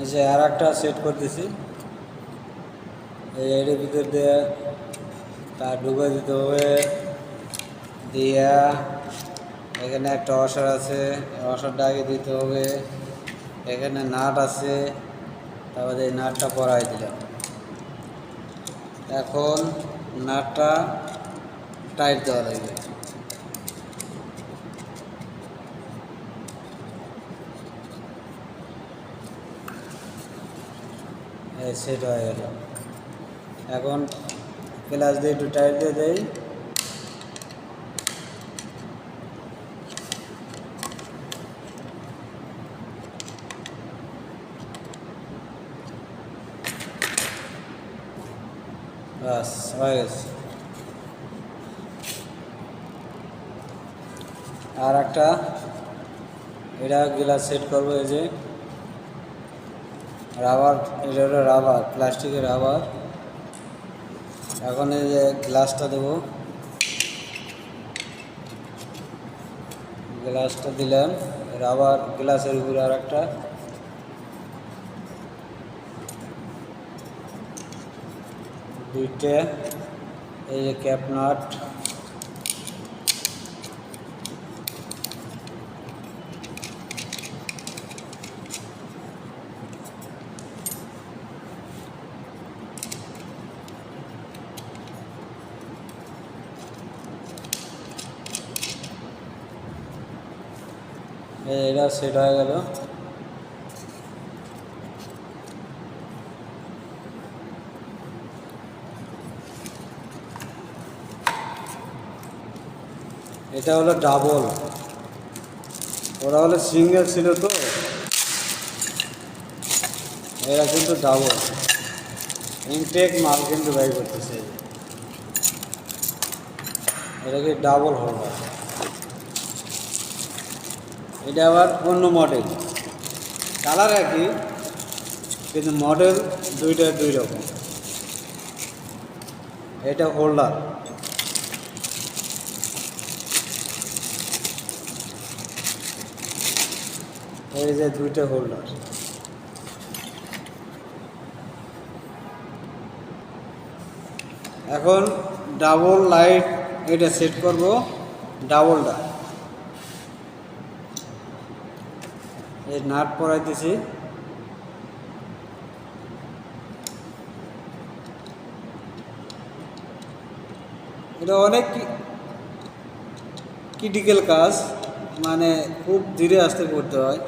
এই যে আর একটা সেট করতেছি, এর ভিতর দিয়ে তার ঢুকে দিতে হবে। দিয়া এখানে একটা ওয়াশার আছে, ওয়াশারটা আগে দিতে হবে। এখানে নাট আছে, তারপরে এই নাটটা পরাই দিলাম। এখন নাটটা টাইট দেওয়া লাগবে। সেট হয়ে গেল। এখন ক্লাচ দিয়ে একটু টাইট দিয়ে দেই। বাস হয়ে গেছে। আর একটা এটা গ্লাস সেট করবো। এই যে রাবার, এটা হলো রাবার, প্লাস্টিকের রাবার। এখন এই যে গ্লাসটা দেবো, গ্লাসটা দিলাম রাবার গ্লাসের উপরে। আর একটা দুইটা এই যে ক্যাপ নাট, এটা সেট হয়ে গেল। এটা হলো ডাবল, ওরা হলো সিঙ্গেল ছিল তো, এরা কিন্তু ডাবল। ইনটেক মাল কিন্তু বাই করতেছে। এটা কি ডাবল হোল্ডার। এটা আবার অন্য মডেল, কালার একই কিন্তু মডেল দুইটা দুই রকম। এটা হোল্ডার, এই যে দুইটা হোল্ডার। এখন ডাবল লাইট এটা সেট করব, ডাবলটা এই নাট পরাইতেছি। এটা অনেক ক্রিটিক্যাল কাজ, মানে খুব ধীরে আস্তে করতে হয়।